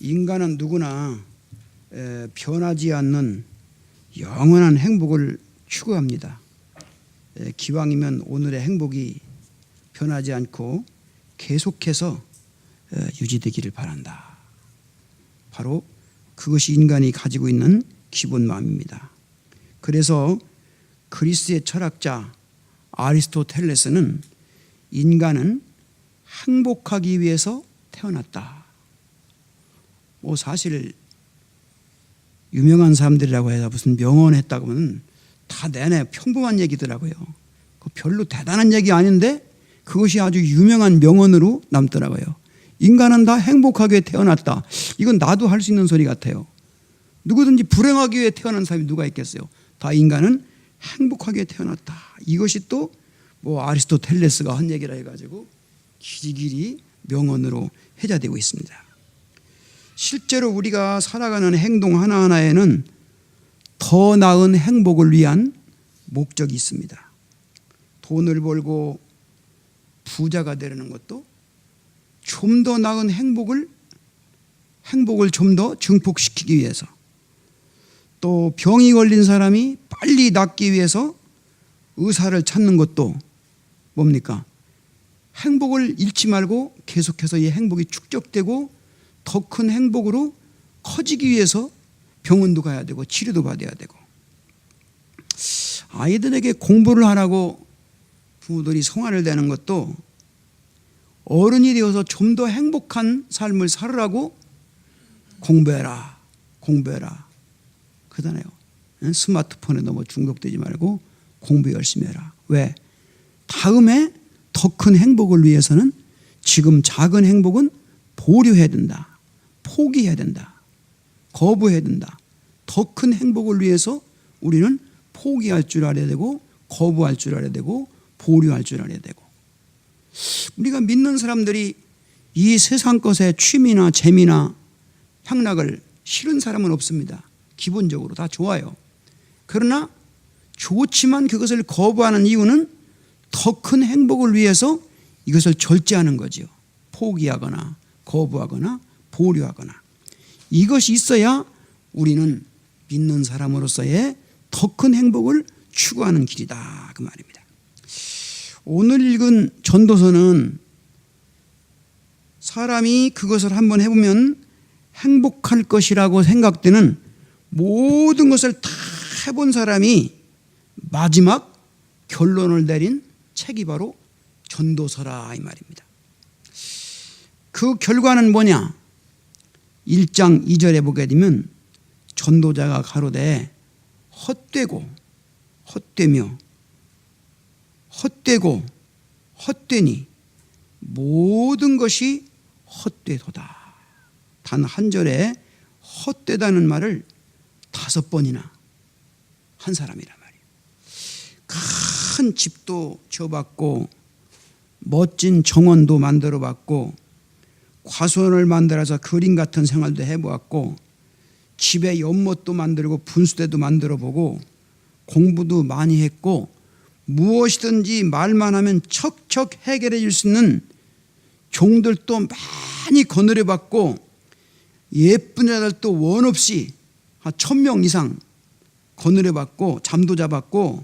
인간은 누구나 변하지 않는 영원한 행복을 추구합니다. 기왕이면 오늘의 행복이 변하지 않고 계속해서 유지되기를 바란다. 바로 그것이 인간이 가지고 있는 기본 마음입니다. 그래서 그리스의 철학자 아리스토텔레스는 인간은 행복하기 위해서 태어났다. 사실 유명한 사람들이라고 해서 무슨 명언했다고 하면 다 내내 평범한 얘기더라고요. 별로 대단한 얘기 아닌데 그것이 아주 유명한 명언으로 남더라고요. 인간은 다 행복하게 태어났다. 이건 나도 할 수 있는 소리 같아요. 누구든지 불행하기 위해 태어난 사람이 누가 있겠어요. 다 인간은 행복하게 태어났다. 이것이 또 아리스토텔레스가 한 얘기라 해가지고 길이길이 명언으로 회자되고 있습니다. 실제로 우리가 살아가는 행동 하나하나에는 더 나은 행복을 위한 목적이 있습니다. 돈을 벌고 부자가 되려는 것도 좀 더 나은 행복을 좀 더 증폭시키기 위해서, 또 병이 걸린 사람이 빨리 낫기 위해서 의사를 찾는 것도 뭡니까? 행복을 잃지 말고 계속해서 이 행복이 축적되고 더 큰 행복으로 커지기 위해서 병원도 가야 되고 치료도 받아야 되고, 아이들에게 공부를 하라고 부모들이 성화를 내는 것도 어른이 되어서 좀 더 행복한 삶을 살으라고 공부해라 그러잖아요. 스마트폰에 너무 중독되지 말고 공부 열심히 해라. 왜? 다음에 더 큰 행복을 위해서는 지금 작은 행복은 보류해야 된다. 포기해야 된다. 거부해야 된다. 더 큰 행복을 위해서 우리는 포기할 줄 알아야 되고, 거부할 줄 알아야 되고, 보류할 줄 알아야 되고. 우리가 믿는 사람들이 이 세상 것에 취미나 재미나 향락을 싫은 사람은 없습니다. 기본적으로 다 좋아요. 그러나 좋지만 그것을 거부하는 이유는 더 큰 행복을 위해서 이것을 절제하는 거죠. 포기하거나 거부하거나 보류하거나. 이것이 있어야 우리는 믿는 사람으로서의 더 큰 행복을 추구하는 길이다, 그 말입니다. 오늘 읽은 전도서는 사람이 그것을 한번 해보면 행복할 것이라고 생각되는 모든 것을 다 해본 사람이 마지막 결론을 내린 책이 바로 전도서라, 이 말입니다. 그 결과는 뭐냐? 1장 2절에 보게 되면 전도자가 가로되 헛되고 헛되니 모든 것이 헛되도다. 단 한 절에 헛되다는 말을 5번이나 한 사람이란 말이에요. 큰 집도 지어봤고 멋진 정원도 만들어봤고 과수원을 만들어서 그림 같은 생활도 해보았고 집에 연못도 만들고 분수대도 만들어보고 공부도 많이 했고 무엇이든지 말만 하면 척척 해결해 줄 수 있는 종들도 많이 거느려봤고 예쁜 여자들도 원 없이 한 1000명 이상 거느려봤고 잠도 자봤고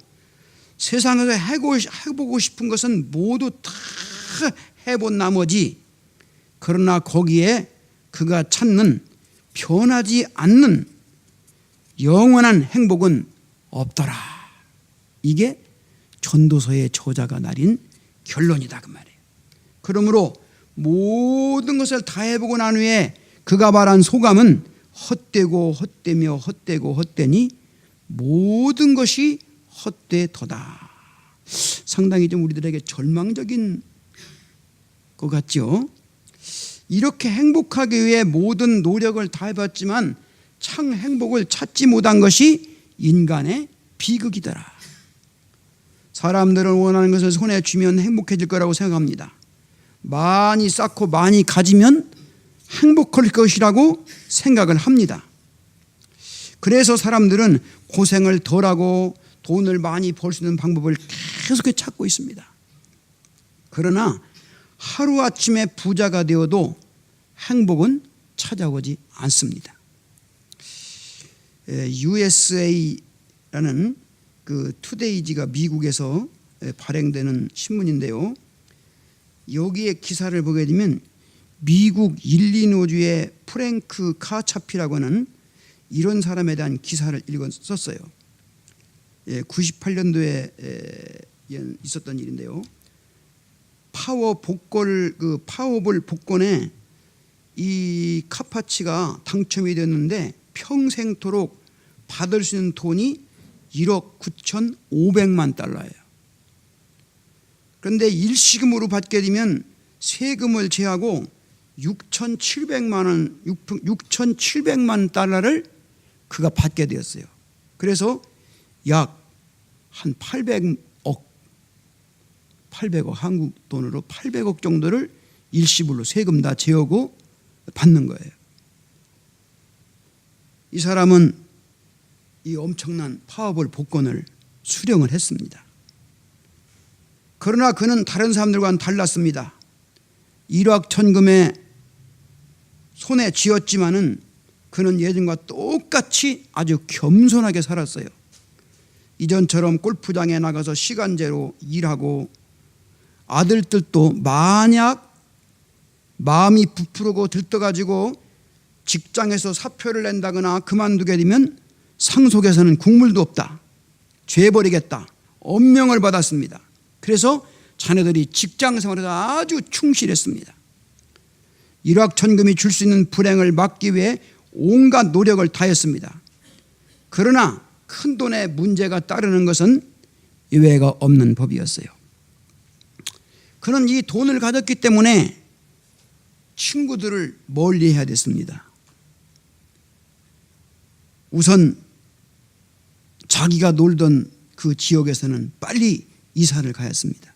세상에서 해보고 싶은 것은 모두 다 해본 나머지, 그러나 거기에 그가 찾는 변하지 않는 영원한 행복은 없더라. 이게 전도서의 저자가 내린 결론이다, 그 말이에요. 그러므로 모든 것을 다 해보고 난 후에 그가 말한 소감은 헛되고 헛되며 헛되고 헛되니 모든 것이 헛되도다. 상당히 좀 우리들에게 절망적인 것 같죠. 이렇게 행복하기 위해 모든 노력을 다 해봤지만 참 행복을 찾지 못한 것이 인간의 비극이더라. 사람들은 원하는 것을 손에 쥐면 행복해질 거라고 생각합니다. 많이 쌓고 많이 가지면 행복할 것이라고 생각을 합니다. 그래서 사람들은 고생을 덜하고 돈을 많이 벌 수 있는 방법을 계속 찾고 있습니다. 그러나 하루아침에 부자가 되어도 행복은 찾아오지 않습니다. USA라는 그 투데이지가 미국에서 발행되는 신문인데요. 여기에 기사를 보게 되면 미국 일리노주의 프랭크 카차피라고 하는 이런 사람에 대한 기사를 썼어요. 98년도에 있었던 일인데요. 파워볼 복권에 이 카파치가 당첨이 됐는데 평생토록 받을 수 있는 돈이 1억 9,500만 달러예요. 그런데 일시금으로 받게 되면 세금을 제하고 6,700만 달러를 그가 받게 되었어요. 그래서 약 한 800억 한국 돈으로 800억 정도를 일시불로 세금 다 제하고 받는 거예요. 이 사람은 이 엄청난 파워볼 복권을 수령을 했습니다. 그러나 그는 다른 사람들과는 달랐습니다. 일확천금에 손에 쥐었지만은 그는 예전과 똑같이 아주 겸손하게 살았어요. 이전처럼 골프장에 나가서 시간제로 일하고, 아들들도 만약 마음이 부풀고 들떠가지고 직장에서 사표를 낸다거나 그만두게 되면 상속에서는 국물도 없다, 죄버리겠다, 엄명을 받았습니다. 그래서 자녀들이 직장생활에서 아주 충실했습니다. 일확천금이 줄 수 있는 불행을 막기 위해 온갖 노력을 다했습니다. 그러나 큰돈에 문제가 따르는 것은 예외가 없는 법이었어요. 그는 이 돈을 가졌기 때문에 친구들을 멀리해야 됐습니다. 우선 자기가 놀던 그 지역에서는 빨리 이사를 가였습니다.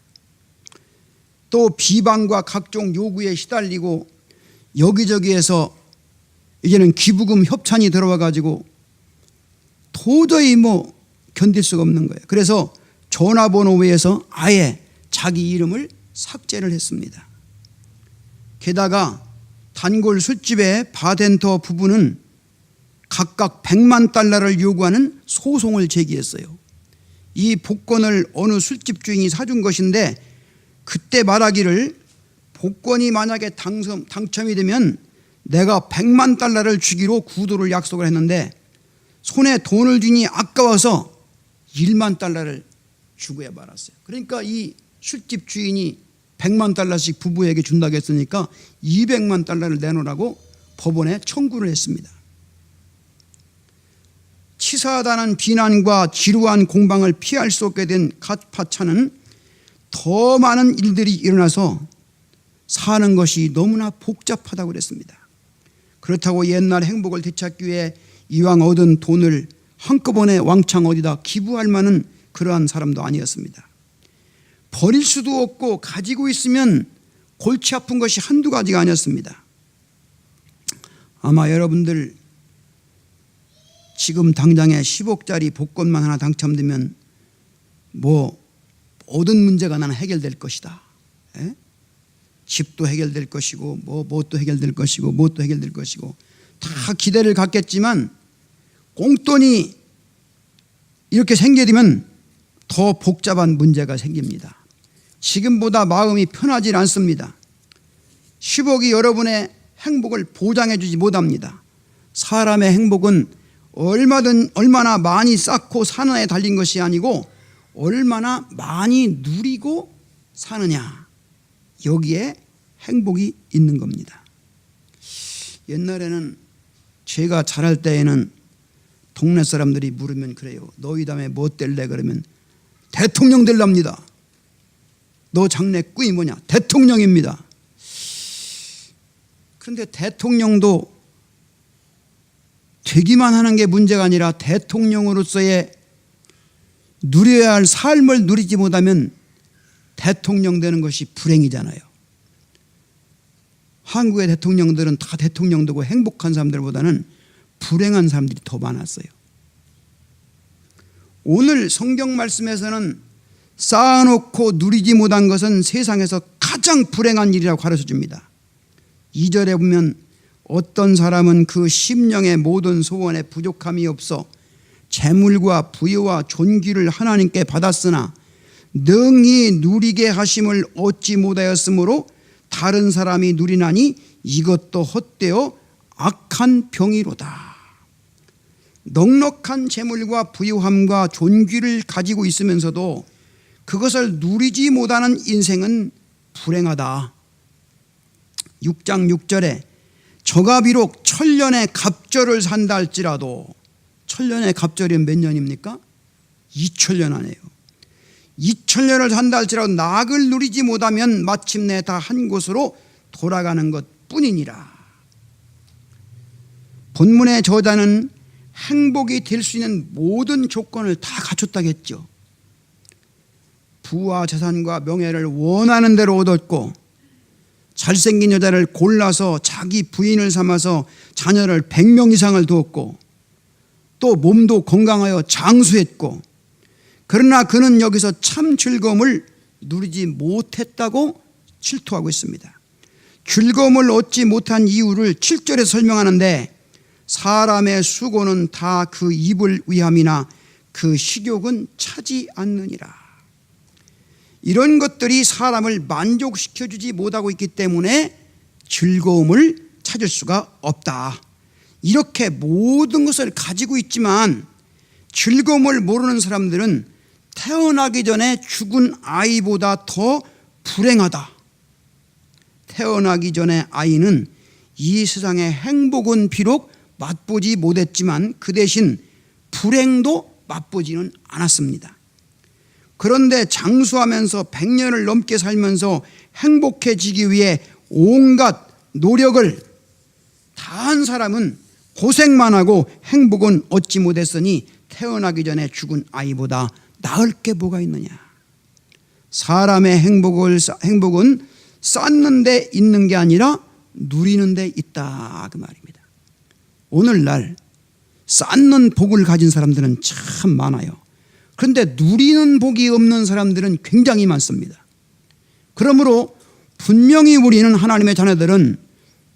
또 비방과 각종 요구에 시달리고 여기저기에서 이제는 기부금 협찬이 들어와 가지고 도저히 견딜 수가 없는 거예요. 그래서 전화번호부에서 아예 자기 이름을 삭제를 했습니다. 게다가 단골 술집의 바텐더 부부는 각각 100만 달러를 요구하는 소송을 제기했어요. 이 복권을 어느 술집 주인이 사준 것인데 그때 말하기를 복권이 만약에 당첨이 되면 내가 100만 달러를 주기로 구두를 약속을 했는데 손에 돈을 쥐니 아까워서 1만 달러를 주고야 말았어요. 그러니까 이 술집 주인이 100만 달러씩 부부에게 준다고 했으니까 200만 달러를 내놓으라고 법원에 청구를 했습니다. 치사하다는 비난과 지루한 공방을 피할 수 없게 된 카파차는 더 많은 일들이 일어나서 사는 것이 너무나 복잡하다고 그랬습니다. 그렇다고 옛날 행복을 되찾기 위해 이왕 얻은 돈을 한꺼번에 왕창 어디다 기부할 만한 그러한 사람도 아니었습니다. 버릴 수도 없고 가지고 있으면 골치 아픈 것이 한두 가지가 아니었습니다. 아마 여러분들 지금 당장에 10억짜리 복권만 하나 당첨되면 모든 문제가 나는 해결될 것이다. 에? 집도 해결될 것이고 뭣도 해결될 것이고 뭣도 해결될 것이고 다 기대를 갖겠지만 꽁돈이 이렇게 생기게 되면 더 복잡한 문제가 생깁니다. 지금보다 마음이 편하지 않습니다. 10억이 여러분의 행복을 보장해 주지 못합니다. 사람의 행복은 얼마나 많이 쌓고 사느냐에 달린 것이 아니고 얼마나 많이 누리고 사느냐, 여기에 행복이 있는 겁니다. 옛날에는 제가 자랄 때에는 동네 사람들이 물으면 그래요. 너희 다음에 뭐 될래? 그러면 대통령 될랍니다. 너 장래 꿈이 뭐냐? 대통령입니다. 그런데 대통령도 되기만 하는 게 문제가 아니라 대통령으로서의 누려야 할 삶을 누리지 못하면 대통령 되는 것이 불행이잖아요. 한국의 대통령들은 다 대통령 되고 행복한 사람들보다는 불행한 사람들이 더 많았어요. 오늘 성경 말씀에서는 쌓아놓고 누리지 못한 것은 세상에서 가장 불행한 일이라고 가르쳐 줍니다. 2절에 보면 어떤 사람은 그 심령의 모든 소원에 부족함이 없어 재물과 부여와 존귀를 하나님께 받았으나 능히 누리게 하심을 얻지 못하였으므로 다른 사람이 누리나니 이것도 헛되어 악한 병이로다. 넉넉한 재물과 부유함과 존귀를 가지고 있으면서도 그것을 누리지 못하는 인생은 불행하다. 6장 6절에 저가 비록 천년의 갑절을 산다 할지라도, 천년의 갑절이 몇 년입니까? 2000년 하네요. 2000년을 산다 할지라도 낙을 누리지 못하면 마침내 다 한 곳으로 돌아가는 것 뿐이니라. 본문의 저자는 행복이 될 수 있는 모든 조건을 다 갖췄다겠죠. 부와 재산과 명예를 원하는 대로 얻었고, 잘생긴 여자를 골라서 자기 부인을 삼아서 자녀를 100명 이상을 두었고, 또 몸도 건강하여 장수했고, 그러나 그는 여기서 참 즐거움을 누리지 못했다고 질투하고 있습니다. 즐거움을 얻지 못한 이유를 7절에 설명하는데, 사람의 수고는 다 그 입을 위함이나 그 식욕은 차지 않느니라. 이런 것들이 사람을 만족시켜주지 못하고 있기 때문에 즐거움을 찾을 수가 없다. 이렇게 모든 것을 가지고 있지만 즐거움을 모르는 사람들은 태어나기 전에 죽은 아이보다 더 불행하다. 태어나기 전에 아이는 이 세상의 행복은 비록 맛보지 못했지만 그 대신 불행도 맛보지는 않았습니다. 그런데 장수하면서 100년을 넘게 살면서 행복해지기 위해 온갖 노력을 다한 사람은 고생만 하고 행복은 얻지 못했으니 태어나기 전에 죽은 아이보다 나을 게 뭐가 있느냐. 사람의 행복은 쌓는 데 있는 게 아니라 누리는 데 있다, 그 말입니다. 오늘날 쌓는 복을 가진 사람들은 참 많아요. 그런데 누리는 복이 없는 사람들은 굉장히 많습니다. 그러므로 분명히 우리는 하나님의 자녀들은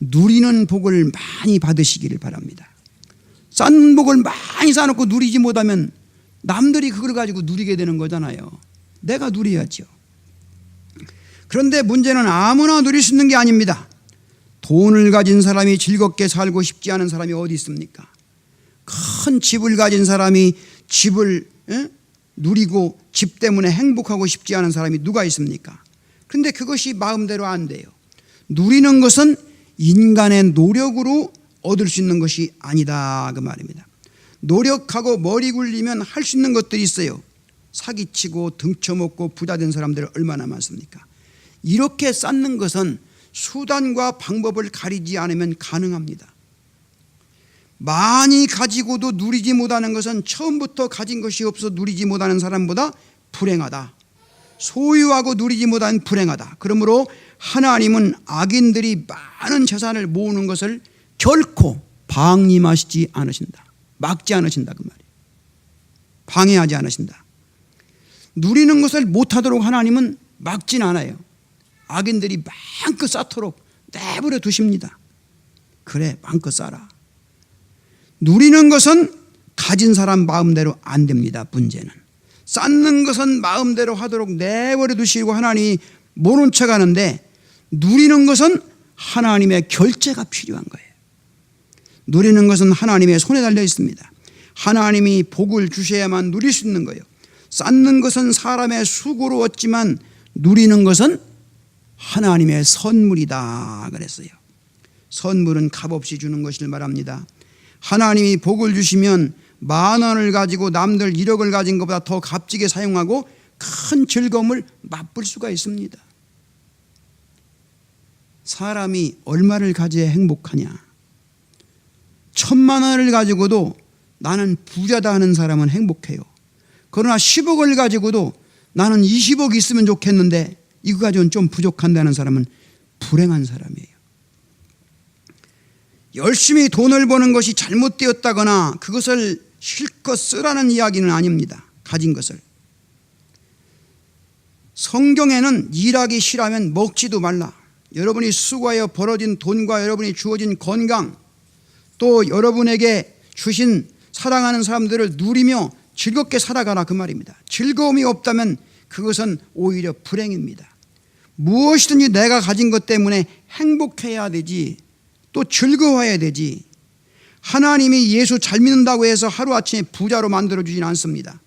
누리는 복을 많이 받으시기를 바랍니다. 쌓는 복을 많이 쌓아놓고 누리지 못하면 남들이 그걸 가지고 누리게 되는 거잖아요. 내가 누려야죠. 그런데 문제는 아무나 누릴 수 있는 게 아닙니다. 돈을 가진 사람이 즐겁게 살고 싶지 않은 사람이 어디 있습니까? 큰 집을 가진 사람이 집을 누리고 집 때문에 행복하고 싶지 않은 사람이 누가 있습니까? 그런데 그것이 마음대로 안 돼요. 누리는 것은 인간의 노력으로 얻을 수 있는 것이 아니다, 그 말입니다. 노력하고 머리 굴리면 할 수 있는 것들이 있어요. 사기치고 등쳐먹고 부자 된 사람들 얼마나 많습니까? 이렇게 쌓는 것은 수단과 방법을 가리지 않으면 가능합니다. 많이 가지고도 누리지 못하는 것은 처음부터 가진 것이 없어 누리지 못하는 사람보다 불행하다. 소유하고 누리지 못하는 불행하다. 그러므로 하나님은 악인들이 많은 재산을 모으는 것을 결코 방임하시지 않으신다. 막지 않으신다, 그 말이에요. 방해하지 않으신다. 누리는 것을 못하도록 하나님은 막진 않아요. 악인들이 마음껏 쌓도록 내버려 두십니다. 그래, 마음껏 쌓아. 누리는 것은 가진 사람 마음대로 안 됩니다. 문제는 쌓는 것은 마음대로 하도록 내버려 두시고 하나님이 모른 척 하는데, 누리는 것은 하나님의 결재가 필요한 거예요. 누리는 것은 하나님의 손에 달려 있습니다. 하나님이 복을 주셔야만 누릴 수 있는 거예요. 쌓는 것은 사람의 수고로 얻지만 누리는 것은 하나님의 선물이다 그랬어요. 선물은 값없이 주는 것을 말합니다. 하나님이 복을 주시면 10,000원을 가지고 남들 1억을 가진 것보다 더 값지게 사용하고 큰 즐거움을 맛볼 수가 있습니다. 사람이 얼마를 가져야 행복하냐? 1,000,000원을 가지고도 나는 부자다 하는 사람은 행복해요. 그러나 10억을 가지고도 나는 20억 있으면 좋겠는데 이거 가지고는 좀 부족한다는 사람은 불행한 사람이에요. 열심히 돈을 버는 것이 잘못되었다거나 그것을 실컷 쓰라는 이야기는 아닙니다. 가진 것을. 성경에는 일하기 싫으면 먹지도 말라, 여러분이 수고하여 벌어진 돈과 여러분이 주어진 건강, 또 여러분에게 주신 사랑하는 사람들을 누리며 즐겁게 살아가라 그 말입니다. 즐거움이 없다면 그것은 오히려 불행입니다. 무엇이든지 내가 가진 것 때문에 행복해야 되지, 또 즐거워해야 되지. 하나님이 예수 잘 믿는다고 해서 하루아침에 부자로 만들어주진 않습니다.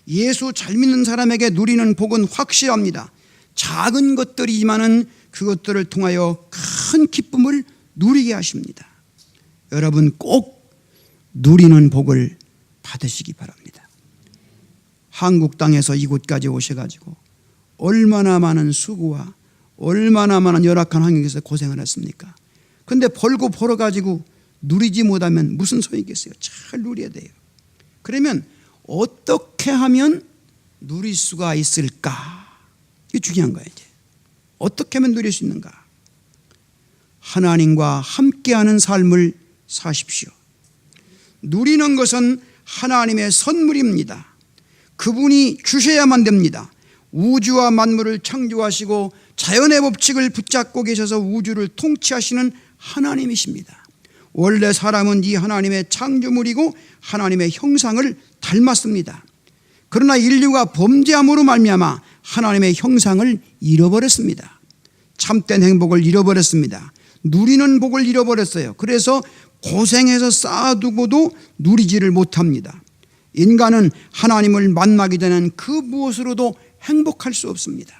예수 잘 믿는 사람에게 누리는 복은 확실합니다. 작은 것들이지만은 그것들을 통하여 큰 기쁨을 누리게 하십니다. 여러분 꼭 누리는 복을 받으시기 바랍니다. 한국 땅에서 이곳까지 오셔가지고 얼마나 많은 수고와 얼마나 많은 열악한 환경에서 고생을 했습니까? 근데 벌고 벌어가지고 누리지 못하면 무슨 소용이 있겠어요? 잘 누려야 돼요. 그러면 어떻게 하면 누릴 수가 있을까? 이게 중요한 거예요. 이제 어떻게 하면 누릴 수 있는가? 하나님과 함께하는 삶을 사십시오. 누리는 것은 하나님의 선물입니다. 그분이 주셔야만 됩니다. 우주와 만물을 창조하시고 자연의 법칙을 붙잡고 계셔서 우주를 통치하시는 하나님이십니다. 원래 사람은 이 하나님의 창조물이고 하나님의 형상을 닮았습니다. 그러나 인류가 범죄함으로 말미암아 하나님의 형상을 잃어버렸습니다. 참된 행복을 잃어버렸습니다. 누리는 복을 잃어버렸어요. 그래서 고생해서 쌓아두고도 누리지를 못합니다. 인간은 하나님을 만나기 전에는 그 무엇으로도 행복할 수 없습니다.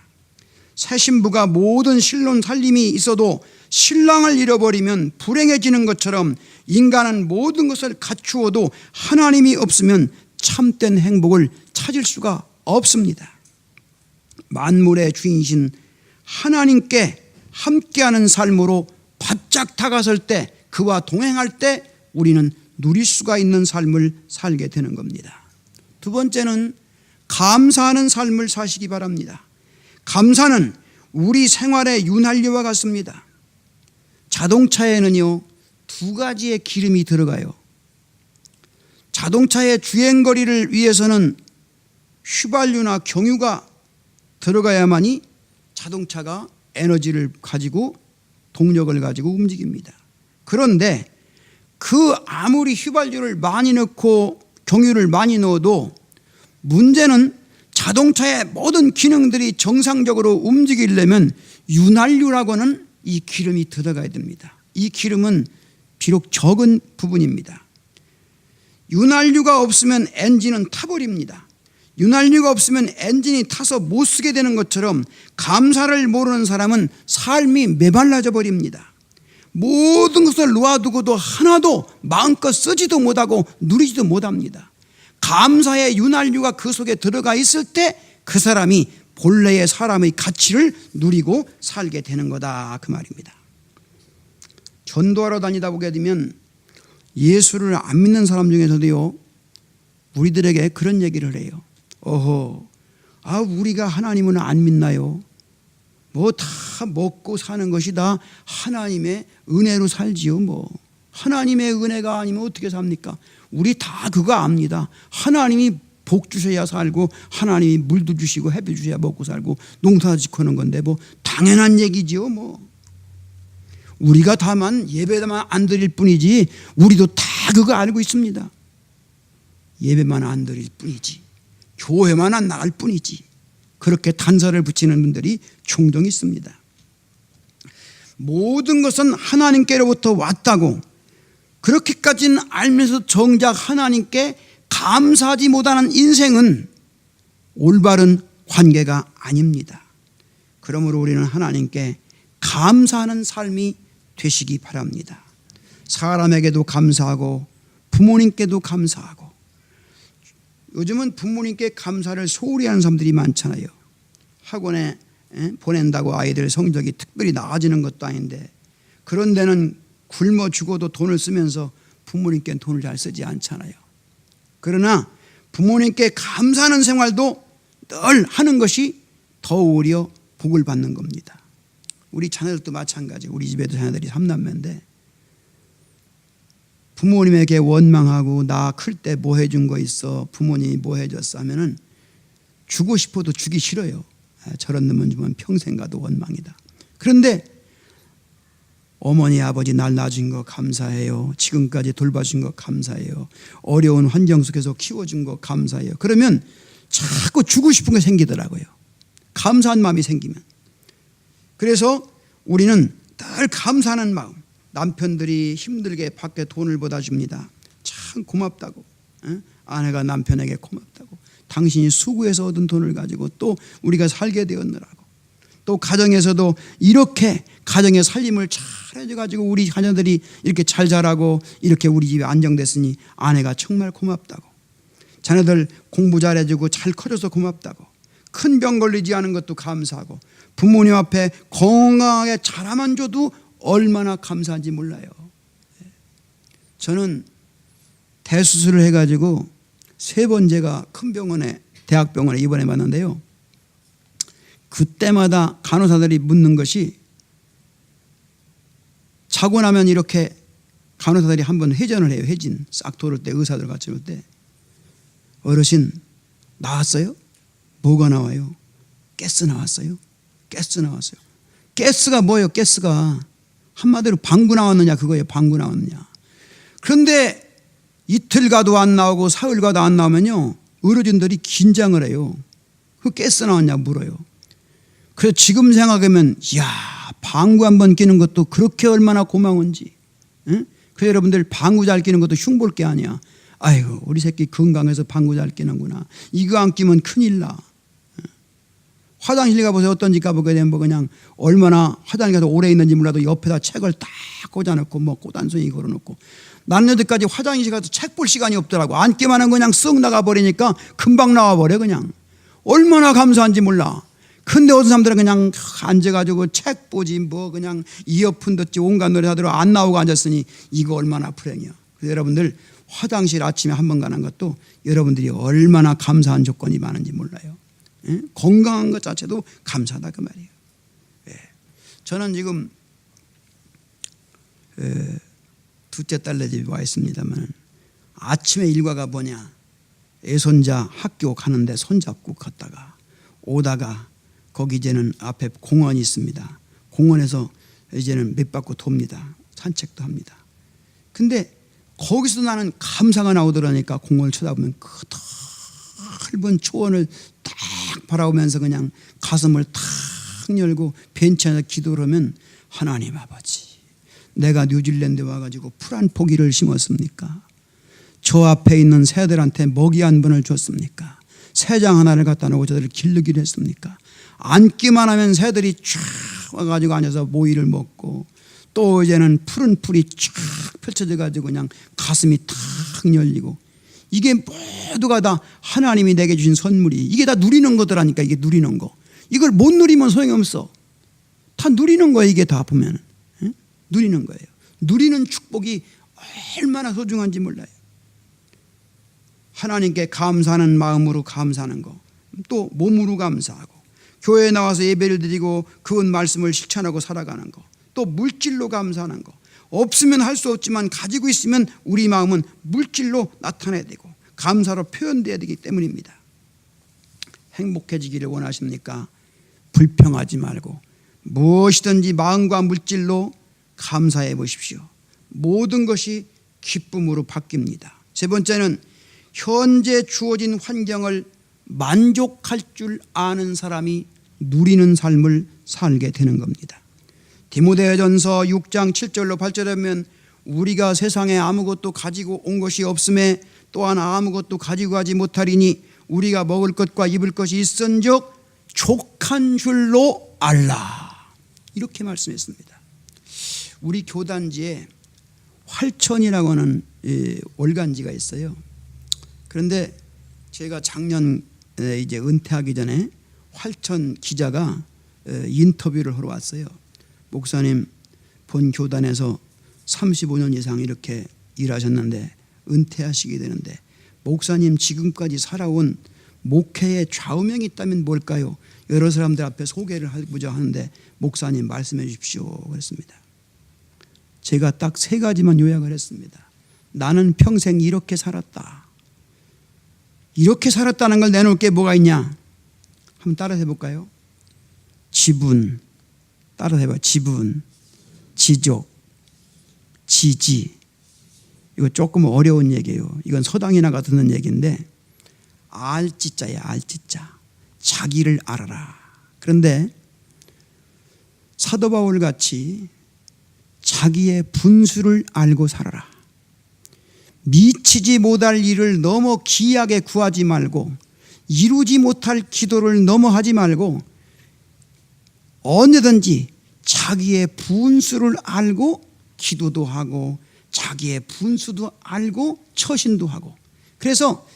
새 신부가 모든 신론 살림이 있어도 신랑을 잃어버리면 불행해지는 것처럼 인간은 모든 것을 갖추어도 하나님이 없으면 참된 행복을 찾을 수가 없습니다. 만물의 주인이신 하나님께 함께하는 삶으로 바짝 다가설 때, 그와 동행할 때 우리는 누릴 수가 있는 삶을 살게 되는 겁니다. 두 번째는 감사하는 삶을 사시기 바랍니다. 감사는 우리 생활의 윤활유와 같습니다. 자동차에는요, 두 가지의 기름이 들어가요. 자동차의 주행거리를 위해서는 휘발유나 경유가 들어가야만이 자동차가 에너지를 가지고 동력을 가지고 움직입니다. 그런데 그 아무리 휘발유를 많이 넣고 경유를 많이 넣어도 문제는 자동차의 모든 기능들이 정상적으로 움직이려면 윤활유라고 하는 이 기름이 들어가야 됩니다. 이 기름은 비록 적은 부분입니다. 윤활유가 없으면 엔진은 타버립니다. 윤활유가 없으면 엔진이 타서 못 쓰게 되는 것처럼 감사를 모르는 사람은 삶이 메말라져 버립니다. 모든 것을 놓아두고도 하나도 마음껏 쓰지도 못하고 누리지도 못합니다. 감사의 윤활유가 그 속에 들어가 있을 때 그 사람이 본래의 사람의 가치를 누리고 살게 되는 거다 그 말입니다. 전도하러 다니다 보게 되면 예수를 안 믿는 사람 중에서도요, 우리들에게 그런 얘기를 해요. 우리가 하나님은 안 믿나요? 뭐 다 먹고 사는 것이 다 하나님의 은혜로 살지요. 뭐 하나님의 은혜가 아니면 어떻게 삽니까? 우리 다 그거 압니다. 하나님이 복 주셔야 살고 하나님이 물도 주시고 햇빛 주셔야 먹고 살고 농사 짓고는 건데 뭐 당연한 얘기지요. 뭐 우리가 다만 예배만 안 드릴 뿐이지 우리도 다 그거 알고 있습니다. 예배만 안 드릴 뿐이지, 교회만 안 나갈 뿐이지, 그렇게 단서를 붙이는 분들이 종종 있습니다. 모든 것은 하나님께로부터 왔다고 그렇게까지는 알면서 정작 하나님께 감사하지 못하는 인생은 올바른 관계가 아닙니다. 그러므로 우리는 하나님께 감사하는 삶이 되시기 바랍니다. 사람에게도 감사하고 부모님께도 감사하고. 요즘은 부모님께 감사를 소홀히 하는 사람들이 많잖아요. 학원에 보낸다고 아이들 성적이 특별히 나아지는 것도 아닌데 그런 데는 굶어 죽어도 돈을 쓰면서 부모님께 돈을 잘 쓰지 않잖아요. 그러나 부모님께 감사하는 생활도 늘 하는 것이 더 오히려 복을 받는 겁니다. 우리 자녀들도 마찬가지. 우리 집에도 자녀들이 3남매인데 부모님에게 원망하고 나 클 때 뭐 해준 거 있어, 부모님이 뭐 해줬어 하면은 주고 싶어도 주기 싫어요. 저런 놈은 주면 평생 가도 원망이다. 그런데 어머니 아버지 날 낳아준 거 감사해요. 지금까지 돌봐준 거 감사해요. 어려운 환경 속에서 키워준 거 감사해요. 그러면 자꾸 주고 싶은 게 생기더라고요. 감사한 마음이 생기면. 그래서 우리는 늘 감사하는 마음. 남편들이 힘들게 밖에 돈을 벌어 줍니다. 참 고맙다고. 아내가 남편에게 고맙다고. 당신이 수고해서 얻은 돈을 가지고 또 우리가 살게 되었느라고. 또 가정에서도 이렇게 가정의 살림을 잘 해줘가지고 우리 자녀들이 이렇게 잘 자라고 이렇게 우리 집에 안정됐으니 아내가 정말 고맙다고. 자녀들 공부 잘해주고 잘 커져서 고맙다고. 큰 병 걸리지 않은 것도 감사하고. 부모님 앞에 건강하게 자라만 줘도 얼마나 감사한지 몰라요. 저는 대수술을 해가지고 3번째가 큰 병원에 대학병원에 입원해 봤는데요. 그때마다 간호사들이 묻는 것이, 자고 나면 이렇게 간호사들이 한번 회전을 해요. 회진 싹 돌을 때, 의사들 같이 돌 때, 어르신 나왔어요? 뭐가 나와요? 가스 나왔어요? 가스 나왔어요. 가스가 뭐예요? 가스가 한마디로 방구 나왔느냐 그거예요. 방구 나왔느냐. 그런데 이틀 가도 안 나오고 사흘 가도 안 나오면요, 의료진들이 긴장을 해요. 그 가스 나왔냐 물어요. 그래서 지금 생각하면 이야, 방구 한 번 끼는 것도 그렇게 얼마나 고마운지. 응? 그래서 여러분들 방구 잘 끼는 것도 흉볼 게 아니야. 아이고 우리 새끼 건강해서 방구 잘 끼는구나. 이거 안 끼면 큰일 나. 화장실 가보세요. 어떤 집 가보게 되면 뭐 그냥 얼마나 화장실 가서 오래 있는지 몰라도 옆에다 책을 딱 꽂아놓고 뭐 꽃단송이 걸어놓고. 나는 여태까지 화장실 가서 책 볼 시간이 없더라고. 앉기만 하면 그냥 쓱 나가버리니까 금방 나와버려 그냥. 얼마나 감사한지 몰라. 근데 어떤 사람들은 그냥 앉아가지고 책 보지 뭐 그냥 이어폰 듣지 온갖 노래 하더라도 안 나오고 앉았으니 이거 얼마나 불행이야. 그래서 여러분들 화장실 아침에 한 번 가는 것도 여러분들이 얼마나 감사한 조건이 많은지 몰라요. 예? 건강한 것 자체도 감사하다 그 말이에요. 예. 저는 지금 둘째 딸네 집에 와 있습니다만 아침에 일과가 뭐냐, 애손자 학교 가는데 손잡고 걷다가 오다가 거기 이제는 앞에 공원이 있습니다. 공원에서 이제는 몇 바퀴 돕니다. 산책도 합니다. 근데 거기서 나는 감사가 나오더라니까. 공원을 쳐다보면 그 넓은 초원을 딱 바라보면서 그냥 가슴을 탁 열고 벤치에서 기도를 하면, 하나님 아버지, 내가 뉴질랜드에 와가지고 풀 한 포기를 심었습니까? 저 앞에 있는 새들한테 먹이 한 번을 줬습니까? 새장 하나를 갖다 놓고 저들을 기르기를 했습니까? 앉기만 하면 새들이 쫙 와가지고 앉아서 모이를 먹고, 또 이제는 푸른 풀이 쫙 펼쳐져 가지고 그냥 가슴이 탁 열리고, 이게 모두가 다 하나님이 내게 주신 선물이, 이게 다 누리는 거더라니까. 이게 누리는 거. 이걸 못 누리면 소용이 없어. 다 누리는 거예요. 이게 다 보면 누리는 거예요. 누리는 축복이 얼마나 소중한지 몰라요. 하나님께 감사하는 마음으로 감사하는 거, 또 몸으로 감사하고, 교회에 나와서 예배를 드리고 그 말씀을 실천하고 살아가는 거, 또 물질로 감사하는 거. 없으면 할 수 없지만 가지고 있으면 우리 마음은 물질로 나타내야 되고 감사로 표현돼야 되기 때문입니다. 행복해지기를 원하십니까? 불평하지 말고 무엇이든지 마음과 물질로 감사해 보십시오. 모든 것이 기쁨으로 바뀝니다. 세 번째는 현재 주어진 환경을 만족할 줄 아는 사람이 누리는 삶을 살게 되는 겁니다. 디모데전서 6장 7절로 8절에 보면, 우리가 세상에 아무것도 가지고 온 것이 없음에 또한 아무것도 가지고 가지 못하리니 우리가 먹을 것과 입을 것이 있은즉 족한 줄로 알라. 이렇게 말씀했습니다. 우리 교단지에 활천이라고 하는 월간지가 있어요. 그런데 제가 작년 이제 은퇴하기 전에 활천 기자가 인터뷰를 하러 왔어요. 목사님, 본 교단에서 35년 이상 이렇게 일하셨는데 은퇴하시게 되는데 목사님 지금까지 살아온 목회의 좌우명이 있다면 뭘까요? 여러 사람들 앞에 소개를 하고자 하는데 목사님 말씀해 주십시오 그랬습니다. 제가 딱 3가지만 요약을 했습니다. 나는 평생 이렇게 살았다. 이렇게 살았다는 걸 내놓을 게 뭐가 있냐? 한번 따라서 해볼까요? 지분. 따라서 해봐. 지분. 지족, 지지. 이거 조금 어려운 얘기예요. 이건 서당이나가 듣는 얘기인데 알지자야, 알지자. 자기를 알아라. 그런데 사도 바울 같이 자기의 분수를 알고 살아라. 미치지 못할 일을 너무 기이하게 구하지 말고 이루지 못할 기도를 너무 하지 말고 언제든지 자기의 분수를 알고 기도도 하고 자기의 분수도 알고 처신도 하고. 그래서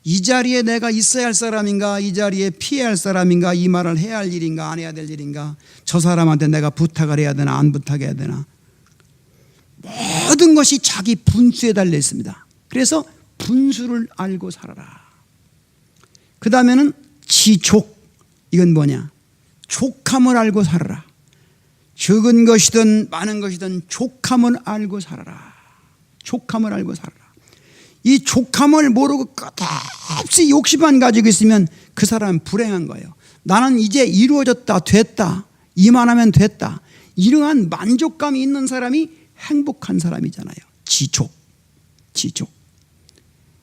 이 자리에 내가 있어야 할 사람인가, 이 자리에 피해야 할 사람인가, 이 말을 해야 할 일인가 안 해야 될 일인가, 저 사람한테 내가 부탁을 해야 되나 안 부탁해야 되나, 모든 것이 자기 분수에 달려 있습니다. 그래서 분수를 알고 살아라. 그 다음에는 지족. 이건 뭐냐? 족함을 알고 살아라. 적은 것이든 많은 것이든 족함을 알고 살아라. 족함을 알고 살아라. 이 족함을 모르고 끝없이 욕심만 가지고 있으면 그 사람은 불행한 거예요. 나는 이제 이루어졌다, 됐다, 이만하면 됐다, 이러한 만족감이 있는 사람이 행복한 사람이잖아요. 지족, 지족.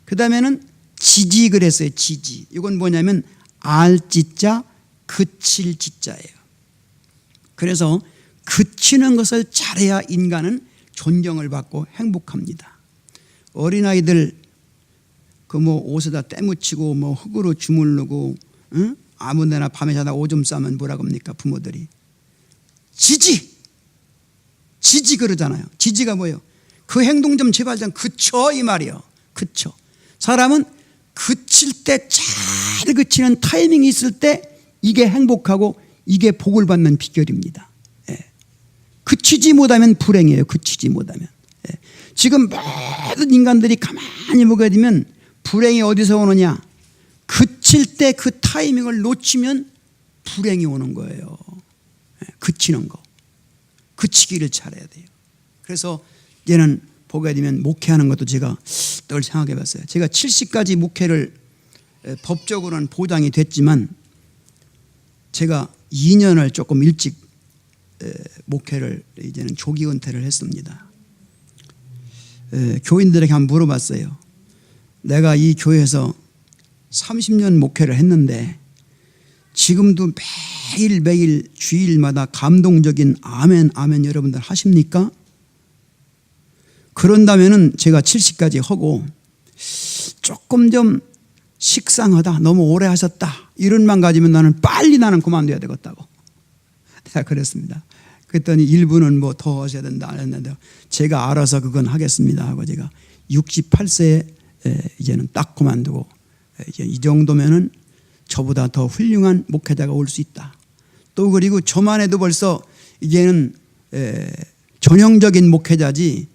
그 다음에는 지지 그랬어요. 지지. 이건 뭐냐면 알지자, 그칠 지자예요. 그래서 그치는 것을 잘해야 인간은 존경을 받고 행복합니다. 어린아이들 그 뭐 옷에다 때묻히고 뭐 흙으로 주물르고, 응? 아무데나 밤에 자다 오줌 싸면 뭐라고 합니까? 부모들이 지지, 지지 그러잖아요. 지지가 뭐예요? 그 행동 좀 제발 좀 그쳐, 이 말이에요. 그쳐. 사람은 그칠 때 잘 그치는 타이밍이 있을 때 이게 행복하고 이게 복을 받는 비결입니다. 예. 그치지 못하면 불행이에요. 그치지 못하면. 예. 지금 모든 인간들이 가만히 보게 되면 불행이 어디서 오느냐? 그칠 때 그 타이밍을 놓치면 불행이 오는 거예요. 예. 그치는 거. 그치기를 잘해야 돼요. 그래서 얘는 보게 되면 목회하는 것도 제가 늘 생각해 봤어요. 제가 70까지 목회를 법적으로는 보장이 됐지만 제가 2년을 조금 일찍 목회를 이제는 조기 은퇴를 했습니다. 교인들에게 한번 물어봤어요. 내가 이 교회에서 30년 목회를 했는데 지금도 매일매일 주일마다 감동적인 아멘 아멘 여러분들 하십니까? 그런다면은 제가 70까지 하고 조금 좀 식상하다, 너무 오래 하셨다, 이런만 가지면 나는 그만둬야 되겠다고 내가 그랬습니다. 그랬더니 일부는 뭐 더 하셔야 된다 했는데 제가 알아서 그건 하겠습니다 하고 제가 68세에 이제는 딱 그만두고, 이제 이 정도면은 저보다 더 훌륭한 목회자가 올 수 있다. 또 그리고 저만 해도 벌써 이제는 전형적인 목회자지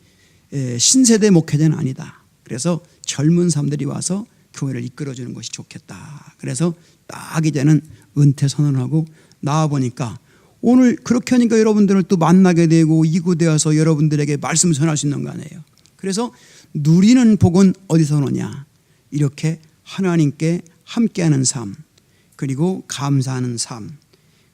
신세대 목회자는 아니다. 그래서 젊은 사람들이 와서 교회를 이끌어주는 것이 좋겠다. 그래서 딱 이제는 은퇴 선언하고 나와보니까 오늘 그렇게 하니까 여러분들을 또 만나게 되고 이구되어서 여러분들에게 말씀 전할 수 있는 거 아니에요. 그래서 누리는 복은 어디서 오느냐? 이렇게 하나님께 함께하는 삶, 그리고 감사하는 삶,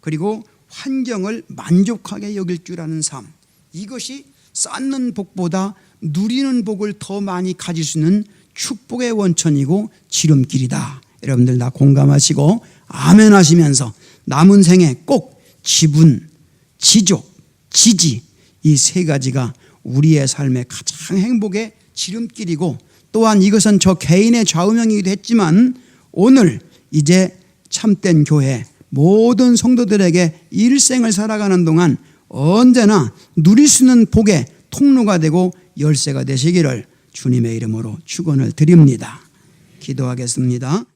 그리고 환경을 만족하게 여길 줄 아는 삶, 이것이 쌓는 복보다 누리는 복을 더 많이 가질 수 있는 축복의 원천이고 지름길이다. 여러분들 다 공감하시고 아멘 하시면서 남은 생에 꼭 지분, 지족, 지지, 이 세 가지가 우리의 삶의 가장 행복의 지름길이고, 또한 이것은 저 개인의 좌우명이기도 했지만 오늘 이제 참된 교회 모든 성도들에게 일생을 살아가는 동안 언제나 누릴 수 있는 복의 통로가 되고 열쇠가 되시기를 주님의 이름으로 축원을 드립니다. 기도하겠습니다.